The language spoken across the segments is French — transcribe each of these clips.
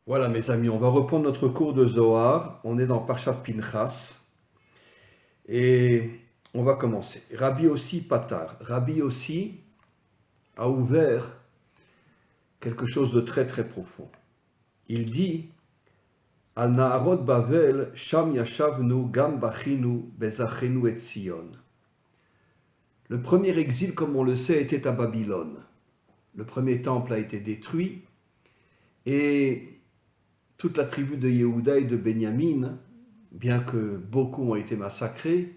Voilà mes amis, on va reprendre notre cours de Zohar. On est dans Parshat Pinchas et on va commencer. Rabbi Ossi Patar. Rabbi Ossi a ouvert quelque chose de très très profond. Il dit Al Naharot Bavel Sham Yashavnu Gam Bachinu Bezachenu et Sion. Le premier exil, comme on le sait, était à Babylone. Le premier temple a été détruit et toute la tribu de Yehuda et de Benyamin, bien que beaucoup ont été massacrés,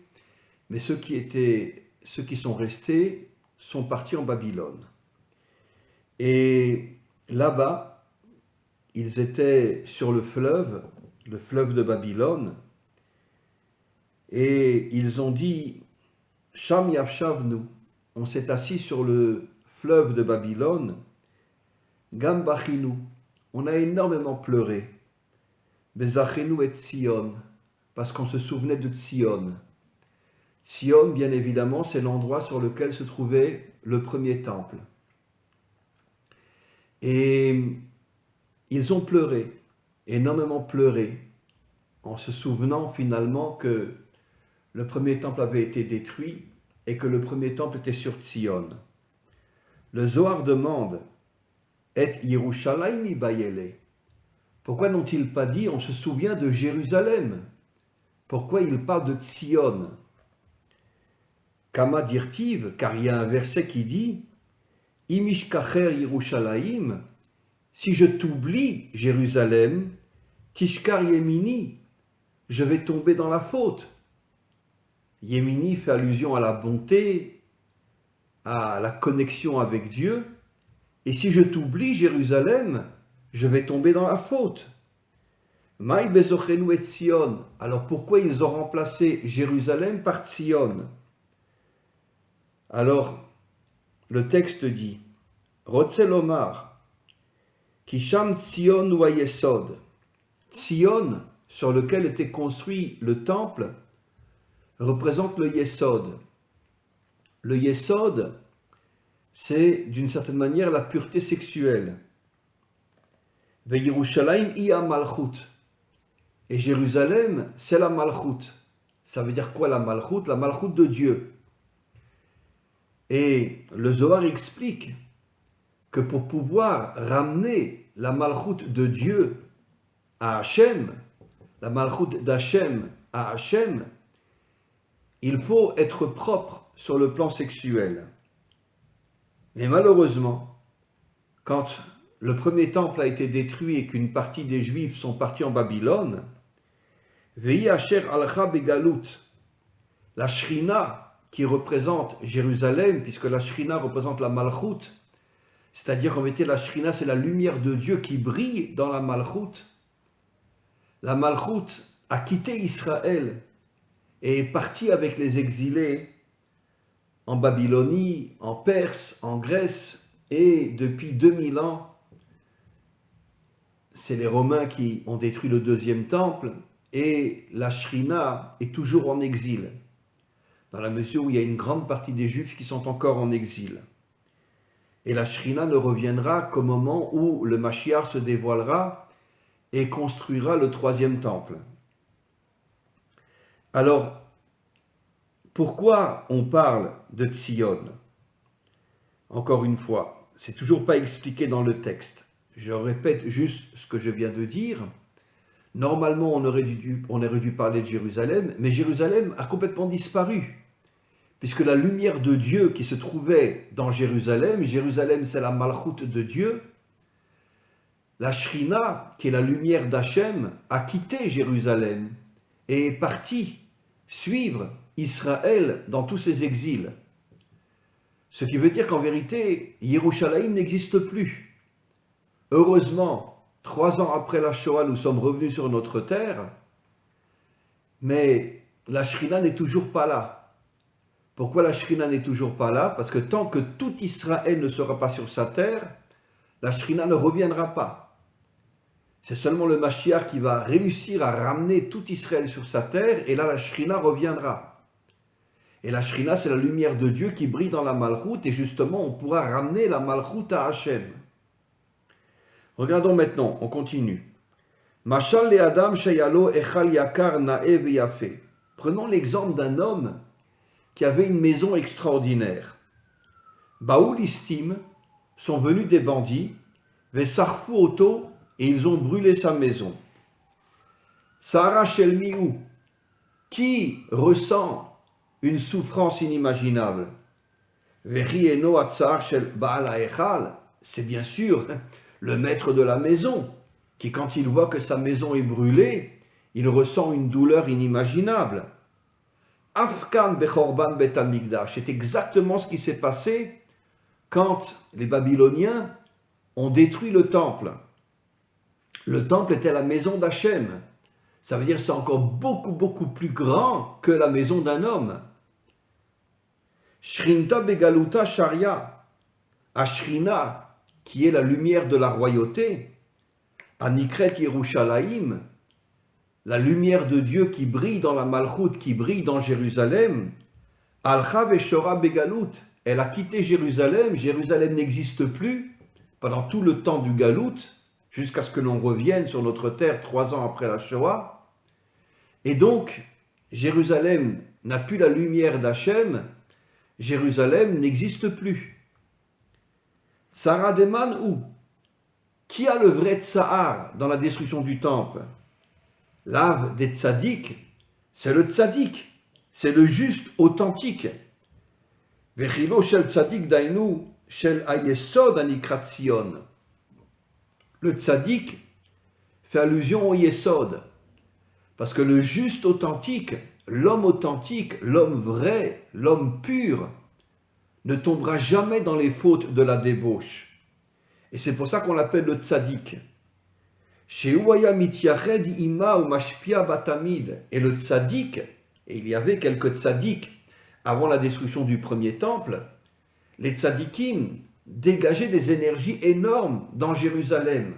mais ceux qui sont restés sont partis en Babylone. Et là-bas, ils étaient sur le fleuve de Babylone, et ils ont dit Sham Yavshavnu, on s'est assis sur le fleuve de Babylone, Gam Bachinu, on a énormément pleuré, Bezachenu et Tzion, parce qu'on se souvenait de Tzion. Tzion, bien évidemment, c'est l'endroit sur lequel se trouvait le premier temple. Et ils ont pleuré, énormément pleuré, en se souvenant finalement que le premier temple avait été détruit et que le premier temple était sur Tzion. Le Zohar demande Et Yerushalayim Bayele. Pourquoi n'ont-ils pas dit on se souvient de Jérusalem? Pourquoi ils parlent de Tzion? Kama dirtiv, car il y a un verset qui dit Imishkacher Yerushalayim, si je t'oublie, Jérusalem, Tishkar Yemini, je vais tomber dans la faute. Yemini fait allusion à la bonté, à la connexion avec Dieu. Et si je t'oublie, Jérusalem, je vais tomber dans la faute. Maï bezochenu et Tzion. Alors pourquoi ils ont remplacé Jérusalem par Tzion? Alors, le texte dit Rotzel Omar, Kisham Tzion ou Yesod. Tzion, sur lequel était construit le temple, représente le Yesod. Le Yesod, c'est d'une certaine manière la pureté sexuelle. Ve'Yerushalayim iya malchut. Et Jérusalem, c'est la malchut. Ça veut dire quoi la malchut? La malchut de Dieu. Et le Zohar explique que pour pouvoir ramener la malchut de Dieu à Hachem, la malchut d'Hachem à Hachem, il faut être propre sur le plan sexuel. Mais malheureusement, quand le premier temple a été détruit et qu'une partie des Juifs sont partis en Babylone, Vehi Asher alcha begalut, la Shrina qui représente Jérusalem, puisque la Shrina représente la Malchut, c'est-à-dire qu'en vérité la Shrina c'est la lumière de Dieu qui brille dans la Malchut. La Malchut a quitté Israël et est partie avec les exilés en Babylonie, en Perse, en Grèce, et depuis 2000 ans, c'est les Romains qui ont détruit le deuxième temple, et la Shrina est toujours en exil, dans la mesure où il y a une grande partie des Juifs qui sont encore en exil. Et la Shrina ne reviendra qu'au moment où le Mashiach se dévoilera et construira le troisième temple. Alors, pourquoi on parle de Tzion? Encore une fois, c'est toujours pas expliqué dans le texte. Je répète juste ce que je viens de dire. Normalement, on aurait dû parler de Jérusalem, mais Jérusalem a complètement disparu. Puisque la lumière de Dieu qui se trouvait dans Jérusalem, Jérusalem c'est la malchut de Dieu, la Shrina, qui est la lumière d'Hachem, a quitté Jérusalem et est partie suivre Israël dans tous ses exils. Ce qui veut dire qu'en vérité, Yerushalayim n'existe plus. Heureusement, 3 ans après la Shoah, nous sommes revenus sur notre terre, mais la Shrina n'est toujours pas là. Pourquoi la Shrina n'est toujours pas là? Parce que tant que tout Israël ne sera pas sur sa terre, la Shrina ne reviendra pas. C'est seulement le Mashiach qui va réussir à ramener tout Israël sur sa terre, et là la Shrina reviendra. Et la Shrina, c'est la lumière de Dieu qui brille dans la Malchut, et justement, on pourra ramener la Malchut à Hachem. Regardons maintenant, on continue. Mashal le Adam sheyalo echal yakar nae veyafe. Prenons l'exemple d'un homme qui avait une maison extraordinaire. Baoul Istim sont venus des bandits, vesarfu oto, et ils ont brûlé sa maison. Sarah Shelmiou, qui ressent une souffrance inimaginable. Vechieno atzar shel Baal haechal, c'est bien sûr le maître de la maison, qui quand il voit que sa maison est brûlée, il ressent une douleur inimaginable. Afkan bechorban bet hamikdash, c'est exactement ce qui s'est passé quand les Babyloniens ont détruit le temple. Le temple était la maison d'Hachem. Ça veut dire que c'est encore beaucoup plus grand que la maison d'un homme. Shrinta begaluta sharia, Ashrina, qui est la lumière de la royauté, Anikret Yerushalayim, la lumière de Dieu qui brille dans la Malchut, qui brille dans Jérusalem, Alcha veshora begalut, elle a quitté Jérusalem, Jérusalem n'existe plus pendant tout le temps du Galout, jusqu'à ce que l'on revienne sur notre terre 3 ans après la Shoah. Et donc, Jérusalem n'a plus la lumière d'Hachem, Jérusalem n'existe plus. Tsara Deman ou qui a le vrai tsahar dans la destruction du temple? L'ave des tzaddik, c'est le tzaddik, c'est le juste authentique. Vechilo shel tzaddik dainu shel ayesod anikrat Sion. Le tzaddik fait allusion au yesod, parce que le juste authentique, l'homme vrai, l'homme pur, ne tombera jamais dans les fautes de la débauche. Et c'est pour ça qu'on l'appelle le tzaddik. Chez Uaya mityared ima ou mashpia batamid. Et le tzaddik, et il y avait quelques tzaddiks avant la destruction du premier temple, les tzaddikim dégageaient des énergies énormes dans Jérusalem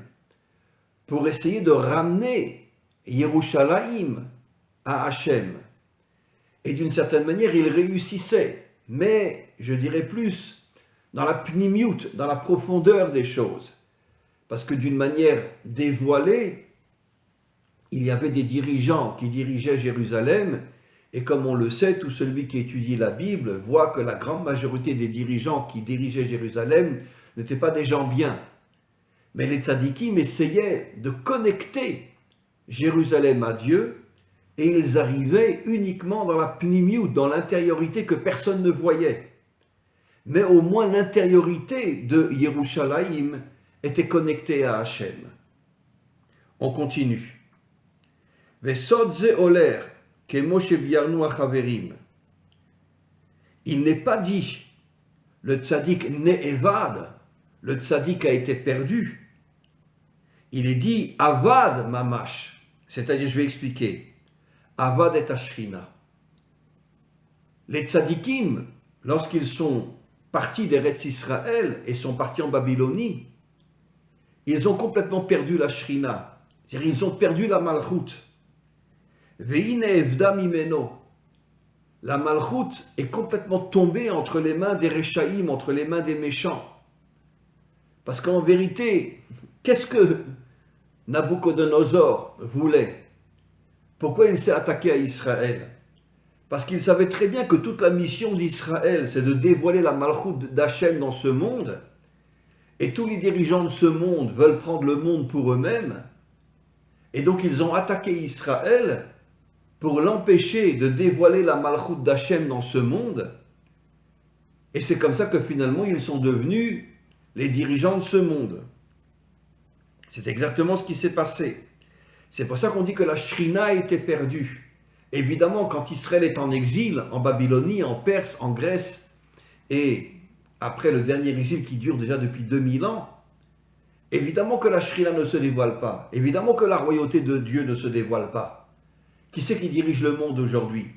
pour essayer de ramener Yerushalayim à Hachem. Et d'une certaine manière, ils réussissaient, mais je dirais plus dans la pnimiut, dans la profondeur des choses. Parce que d'une manière dévoilée, il y avait des dirigeants qui dirigeaient Jérusalem, et comme on le sait, tout celui qui étudie la Bible voit que la grande majorité des dirigeants qui dirigeaient Jérusalem n'étaient pas des gens bien. Mais les tzadikim essayaient de connecter Jérusalem à Dieu, et ils arrivaient uniquement dans la pnimiut, dans l'intériorité que personne ne voyait. Mais au moins l'intériorité de Yerushalayim était connectée à Hachem. On continue. Vesodze oler, kemo shebiarnu achaverim. Il n'est pas dit, le tzaddik ne'evad, le tzaddik a été perdu. Il est dit avad mamash, c'est-à-dire, je vais expliquer, avad et ashrina. Les tzaddikim, lorsqu'ils sont partis d'Eretz Israël et sont partis en Babylonie, ils ont complètement perdu la shrina, c'est-à-dire ils ont perdu la malchut. Veine evda mimeno. La malchut est complètement tombée entre les mains des Réchaïm, entre les mains des méchants. Parce qu'en vérité, qu'est-ce que Nabucodonosor voulait? Pourquoi il s'est attaqué à Israël? Parce qu'il savait très bien que toute la mission d'Israël, c'est de dévoiler la malchut d'Hachem dans ce monde, et tous les dirigeants de ce monde veulent prendre le monde pour eux-mêmes, et donc ils ont attaqué Israël pour l'empêcher de dévoiler la malchut d'Hachem dans ce monde, et c'est comme ça que finalement ils sont devenus les dirigeants de ce monde. C'est exactement ce qui s'est passé. C'est pour ça qu'on dit que la shrina a été perdue. Évidemment, quand Israël est en exil, en Babylonie, en Perse, en Grèce, et après le dernier exil qui dure déjà depuis 2000 ans, évidemment que la shrina ne se dévoile pas, évidemment que la royauté de Dieu ne se dévoile pas. Qui c'est qui dirige le monde aujourd'hui?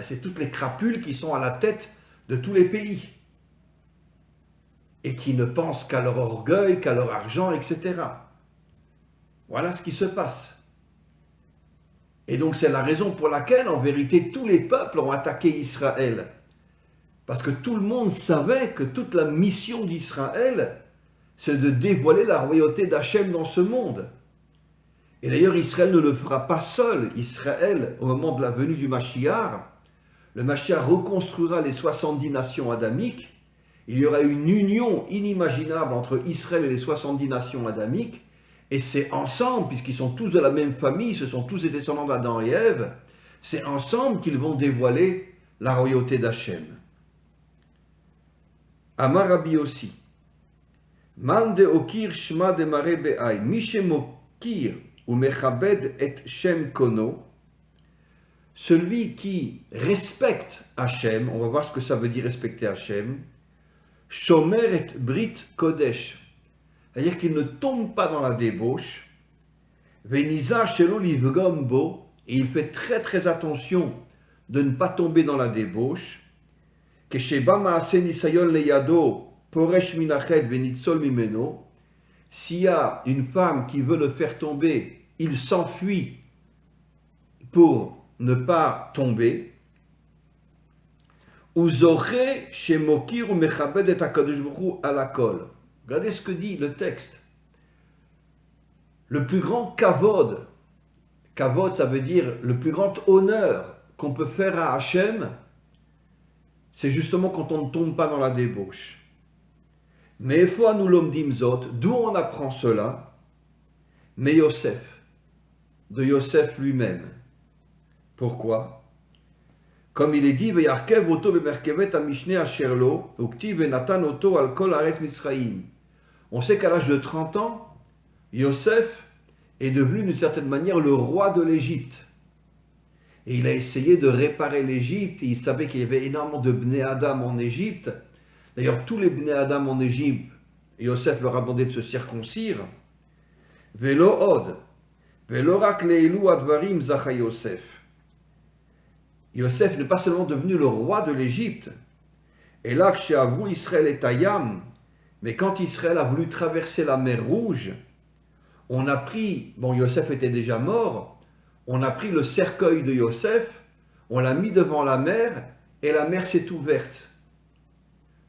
C'est toutes les crapules qui sont à la tête de tous les pays, et qui ne pensent qu'à leur orgueil, qu'à leur argent, etc. Voilà ce qui se passe. Et donc c'est la raison pour laquelle, en vérité, tous les peuples ont attaqué Israël. Parce que tout le monde savait que toute la mission d'Israël, c'est de dévoiler la royauté d'Hachem dans ce monde. Et d'ailleurs, Israël ne le fera pas seul. Israël, au moment de la venue du Mashiach, le Mashiach reconstruira les 70 nations adamiques. Il y aura une union inimaginable entre Israël et les 70 nations adamiques. Et c'est ensemble, puisqu'ils sont tous de la même famille, ce sont tous les descendants d'Adam et Ève, c'est ensemble qu'ils vont dévoiler la royauté d'Hachem. Amar Rabbi aussi. Man de okir shma de mare be'ay. Mishemokir ou mechabed et shem kono. Celui qui respecte Hachem, on va voir ce que ça veut dire respecter Hachem. Shomer et brit kodesh. C'est-à-dire qu'il ne tombe pas dans la débauche. Veniza shelo livgom bo. Et il fait très très attention de ne pas tomber dans la débauche. S'il y a une femme qui veut le faire tomber, il s'enfuit pour ne pas tomber. Regardez ce que dit le texte. Le plus grand kavod, kavod ça veut dire le plus grand honneur qu'on peut faire à Hachem, c'est justement quand on ne tombe pas dans la débauche. Mais fois nous l'omdim zot, d'où on apprend cela? Mais Yosef, de Yosef lui-même. Pourquoi? Comme il est dit, Veyarkev oto bemerkevet amishne asherlo, ukti venatan oto al kol haaretz Misraïm. On sait qu'à l'âge de 30 ans, Yosef est devenu d'une certaine manière le roi de l'Égypte. Et il a essayé de réparer l'Égypte. Il savait qu'il y avait énormément de Bnei Adam en Égypte. D'ailleurs, tous les Bnei Adam en Égypte, Yosef leur a demandé de se circoncire. Velo od, velo rak leilu advarim zacha Yosef. Yosef n'est pas seulement devenu le roi de l'Égypte. Et là, chez Avou Israël et Tayam, mais quand Israël a voulu traverser la mer Rouge, on a pris, bon, Yosef était déjà mort, on a pris le cercueil de Yosef, on l'a mis devant la mer, et la mer s'est ouverte.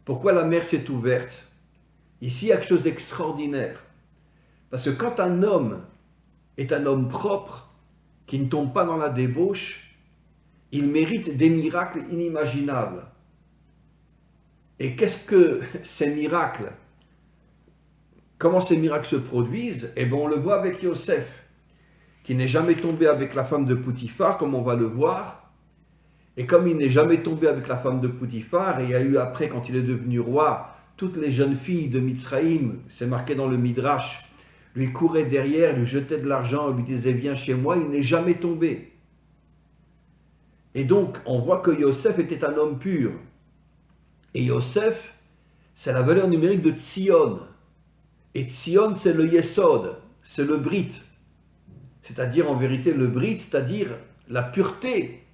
Pourquoi la mer s'est ouverte? Ici, il y a quelque chose d'extraordinaire. Parce que quand un homme est un homme propre, qui ne tombe pas dans la débauche, il mérite des miracles inimaginables. Et qu'est-ce que ces miracles? Comment ces miracles se produisent? Eh bien, on le voit avec Yosef, qui n'est jamais tombé avec la femme de Poutifar, comme on va le voir. Et comme il n'est jamais tombé avec la femme de Poutifar, et il y a eu après, quand il est devenu roi, toutes les jeunes filles de Mitzraïm, c'est marqué dans le Midrash, lui couraient derrière, lui jetaient de l'argent, lui disaient « Viens chez moi », il n'est jamais tombé. Et donc, on voit que Yosef était un homme pur. Et Yosef, c'est la valeur numérique de Tzion. Et Tzion, c'est le Yesod, c'est le Brit. C'est-à-dire, en vérité, le Brit, c'est-à-dire la pureté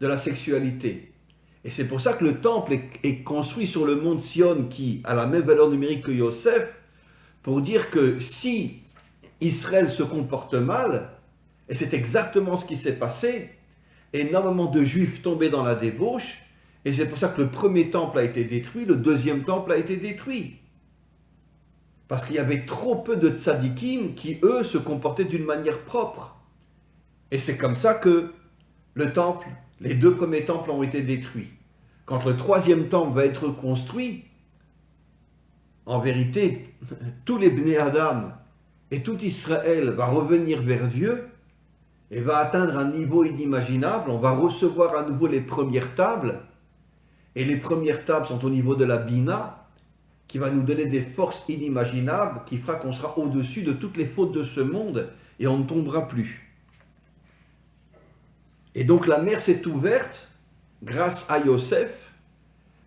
de la sexualité. Et c'est pour ça que le temple est construit sur le mont Tzion, qui a la même valeur numérique que Yosef, pour dire que si Israël se comporte mal, et c'est exactement ce qui s'est passé, énormément de Juifs tombaient dans la débauche, et c'est pour ça que le premier temple a été détruit, le deuxième temple a été détruit. Parce qu'il y avait trop peu de tzadikim qui, eux, se comportaient d'une manière propre. Et c'est comme ça que le temple, les deux premiers temples ont été détruits. Quand le troisième temple va être construit, en vérité, tous les Bnei Adam et tout Israël va revenir vers Dieu et va atteindre un niveau inimaginable. On va recevoir à nouveau les premières tables. Et les premières tables sont au niveau de la Bina, qui va nous donner des forces inimaginables, qui fera qu'on sera au-dessus de toutes les fautes de ce monde et on ne tombera plus. Et donc la mer s'est ouverte grâce à Yosef,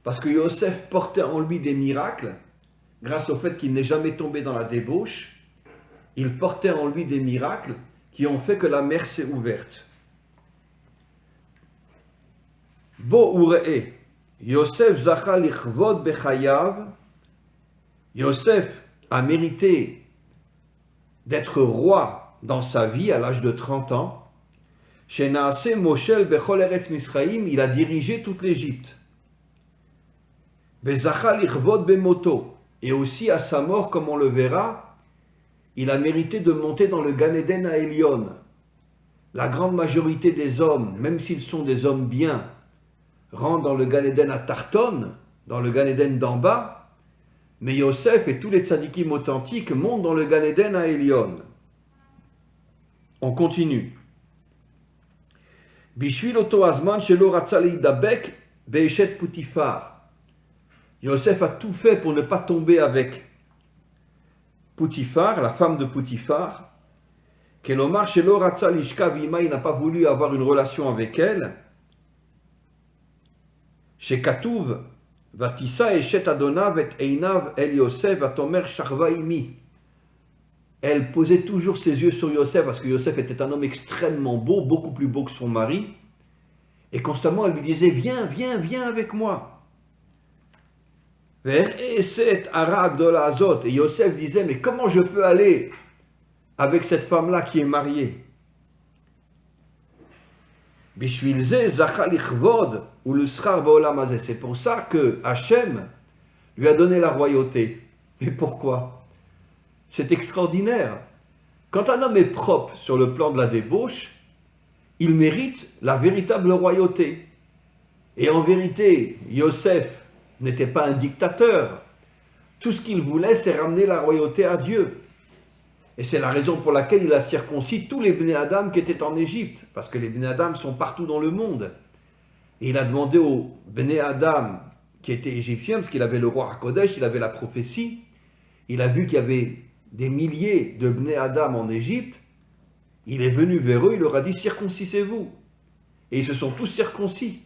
parce que Yosef portait en lui des miracles, grâce au fait qu'il n'est jamais tombé dans la débauche, il portait en lui des miracles qui ont fait que la mer s'est ouverte. Bo ure'e, Yosef zacha lichvod bechayav. Yosef a mérité d'être roi dans sa vie à l'âge de 30 ans. Chez Naaseh Moshel bechol eretz Misraïm, il a dirigé toute l'Égypte. Bezacha lichvod bemoto, et aussi à sa mort, comme on le verra, il a mérité de monter dans le Gan Eden à Elyon. La grande majorité des hommes, même s'ils sont des hommes bien, rentrent dans le Gan Eden à Tarton, dans le Gan Eden d'en bas, mais Yosef et tous les tzadikim authentiques montent dans le Gan Eden à Elyon. On continue. Bishvil oto azman shelo ratza leidabek be'eshet Poutifar. Yosef a tout fait pour ne pas tomber avec Poutifar, la femme de Poutifar. Kelomar shelo ratza lishkav ima, il n'a pas voulu avoir une relation avec elle. Shekatuv vatissa eshet adonav et einav el Yosef vatomer sharva imi. Elle posait toujours ses yeux sur Yosef parce que Yosef était un homme extrêmement beau, beaucoup plus beau que son mari. Et constamment, elle lui disait, viens, viens, viens avec moi. Vers Eset Arag de la Azot. Et Yosef disait, mais comment je peux aller avec cette femme-là qui est mariée? Bishvilze Zachal Ichvod ou le Srar Baolam Hazeh. C'est pour ça que Hachem lui a donné la royauté. Mais pourquoi? C'est extraordinaire. Quand un homme est propre sur le plan de la débauche, il mérite la véritable royauté. Et en vérité, Yosef n'était pas un dictateur. Tout ce qu'il voulait, c'est ramener la royauté à Dieu. Et c'est la raison pour laquelle il a circoncis tous les Bnei Adam qui étaient en Égypte, parce que les Bnei Adam sont partout dans le monde. Et il a demandé aux Bnei Adam qui étaient égyptiens, parce qu'il avait le roi HaKodesh, il avait la prophétie, il a vu qu'il y avait des milliers de Bnei Adam en Égypte, il est venu vers eux, il leur a dit, circoncisez-vous. Et ils se sont tous circoncis.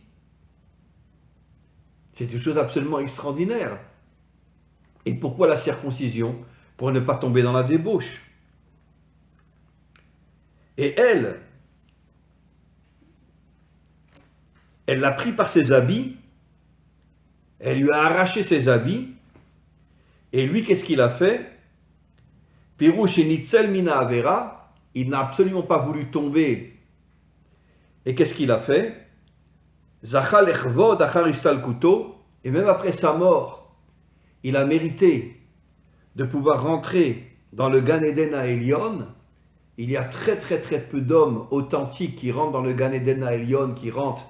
C'est une chose absolument extraordinaire. Et pourquoi la circoncision? Pour ne pas tomber dans la débauche. Et elle l'a pris par ses habits, elle lui a arraché ses habits, et lui, qu'est-ce qu'il a fait? Pirouche et Nitzel Mina Avera, il n'a absolument pas voulu tomber. Et qu'est-ce qu'il a fait? Zachal Echvod Achar Istalkuto, et même après sa mort, il a mérité de pouvoir rentrer dans le Gan Eden à Elyon. Il y a très peu d'hommes authentiques qui rentrent dans le Gan Eden à Elyon, qui rentrent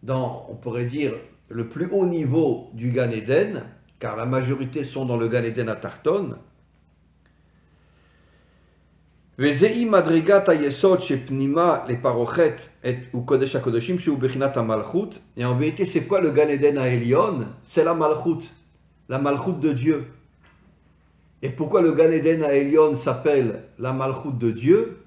dans, on pourrait dire, le plus haut niveau du Gan Eden, car la majorité sont dans le Gan Eden à Tarton. Vezei madrigat hayesod shepnima le parochet et ou kodesh hakodeshim shu bechinat hamalchut. Et en vérité, c'est quoi le Gan Eden à Elyon? C'est la malchut de Dieu. Et pourquoi le Gan Eden à Elyon s'appelle la malchut de Dieu?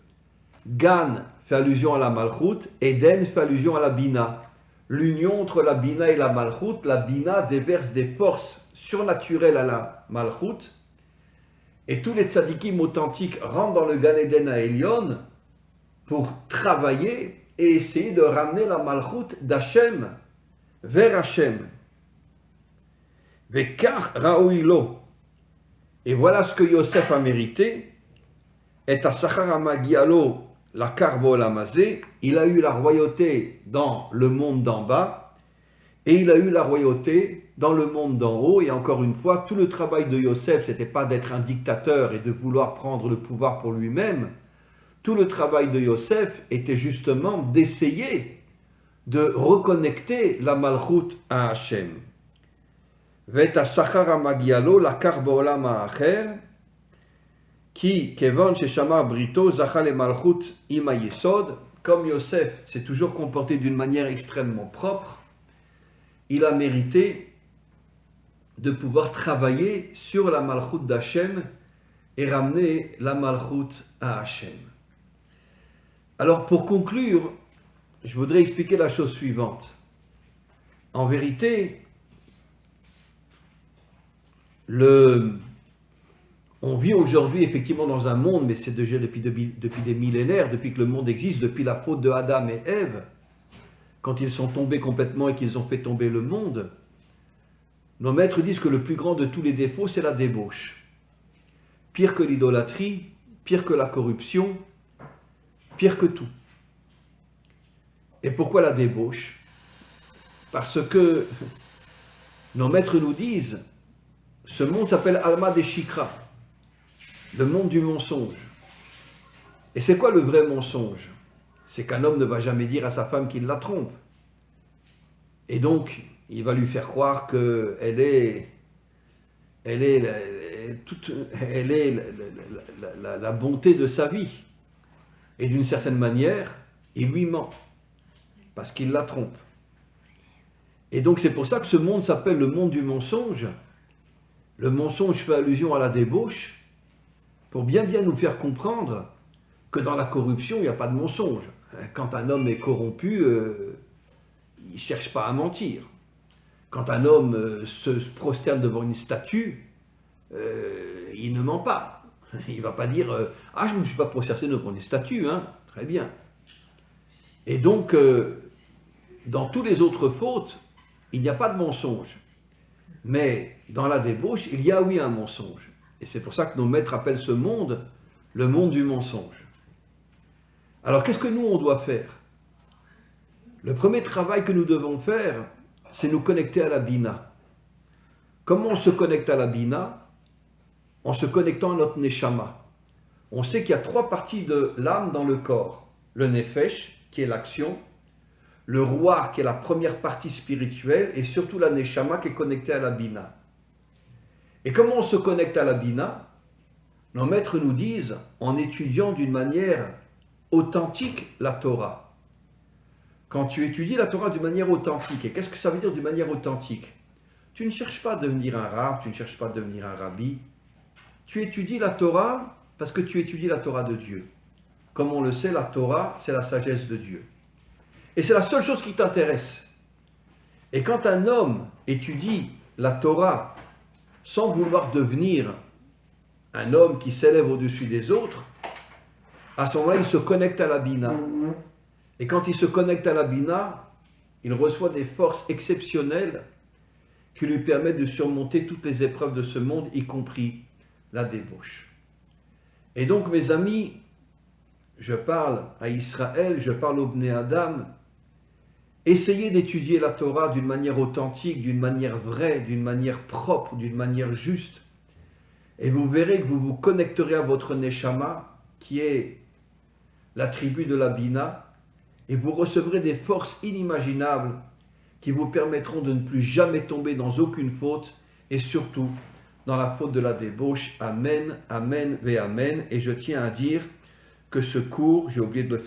Gan fait allusion à la malchut, Eden fait allusion à la bina. L'union entre la bina et la malchut, la bina déverse des forces surnaturelles à la malchut. Et tous les tzadikim authentiques rentrent dans le Gan Eden à Elyon pour travailler et essayer de ramener la malchut d'Hachem vers Hachem. Vekar raouilo. Et voilà ce que Yosef a mérité. Et à Sachar Amagialo, la Karbo Lamazé, il a eu la royauté dans le monde d'en bas et il a eu la royauté dans le monde d'en haut. Et encore une fois, tout le travail de Yosef, ce n'était pas d'être un dictateur et de vouloir prendre le pouvoir pour lui-même. Tout le travail de Yosef était justement d'essayer de reconnecter la malchut à Hachem. Veta Sachar Amagialo, la Karbo Olam Ha'acher, qui, Kevon Sheshamar Brito, Zachal et Malchut Ima Yesod, comme Yosef s'est toujours comporté d'une manière extrêmement propre, il a mérité de pouvoir travailler sur la Malchut d'Hachem et ramener la Malchut à Hachem. Alors pour conclure, je voudrais expliquer la chose suivante. En vérité, on vit aujourd'hui effectivement dans un monde, mais c'est déjà depuis des millénaires, depuis que le monde existe, depuis la faute de Adam et Ève, quand ils sont tombés complètement et qu'ils ont fait tomber le monde, nos maîtres disent que le plus grand de tous les défauts, c'est la débauche. Pire que l'idolâtrie, pire que la corruption, pire que tout. Et pourquoi la débauche? Parce que nos maîtres nous disent, ce monde s'appelle Alma de Shikra. le monde du mensonge. Et c'est quoi le vrai mensonge? C'est qu'un homme ne va jamais dire à sa femme qu'il la trompe. Et donc, il va lui faire croire qu'elle est la bonté de sa vie. Et d'une certaine manière, il lui ment, parce qu'il la trompe. Et donc c'est pour ça que ce monde s'appelle le monde du mensonge. Le mensonge fait allusion à la débauche, pour bien nous faire comprendre que dans la corruption, il n'y a pas de mensonge. Quand un homme est corrompu, il ne cherche pas à mentir. Quand un homme se prosterne devant une statue, il ne ment pas. Il ne va pas dire « Ah, je ne me suis pas prosterné devant une statue, hein. Très bien. » Et donc, dans toutes les autres fautes, il n'y a pas de mensonge. Mais dans la débauche, il y a oui un mensonge. Et c'est pour ça que nos maîtres appellent ce monde le monde du mensonge. Alors, qu'est-ce que nous, on doit faire? Le premier travail que nous devons faire, c'est nous connecter à la Bina. Comment on se connecte à la Bina? En se connectant à notre Neshama. On sait qu'il y a 3 parties de l'âme dans le corps. Le Nefesh, qui est l'action, le Ruach, qui est la première partie spirituelle, et surtout la Neshama, qui est connectée à la Bina. Et comment on se connecte à la Bina? Nos maîtres nous disent en étudiant d'une manière authentique la Torah. Quand tu étudies la Torah d'une manière authentique, et qu'est-ce que ça veut dire d'une manière authentique? Tu ne cherches pas à devenir un rabbin, tu ne cherches pas à devenir un rabbi. Tu étudies la Torah parce que tu étudies la Torah de Dieu. Comme on le sait, la Torah, c'est la sagesse de Dieu. Et c'est la seule chose qui t'intéresse. Et quand un homme étudie la Torah sans vouloir devenir un homme qui s'élève au-dessus des autres, à ce moment-là, il se connecte à la Bina. Et quand il se connecte à la Bina, il reçoit des forces exceptionnelles qui lui permettent de surmonter toutes les épreuves de ce monde, y compris la débauche. Et donc, mes amis, je parle à Israël, je parle au Bnei Adam, essayez d'étudier la Torah d'une manière authentique, d'une manière vraie, d'une manière propre, d'une manière juste. Et vous verrez que vous vous connecterez à votre Neshama, qui est la tribu de la Bina, et vous recevrez des forces inimaginables qui vous permettront de ne plus jamais tomber dans aucune faute, et surtout dans la faute de la débauche. Amen, amen, ve amen. Et je tiens à dire que ce cours, j'ai oublié de le faire,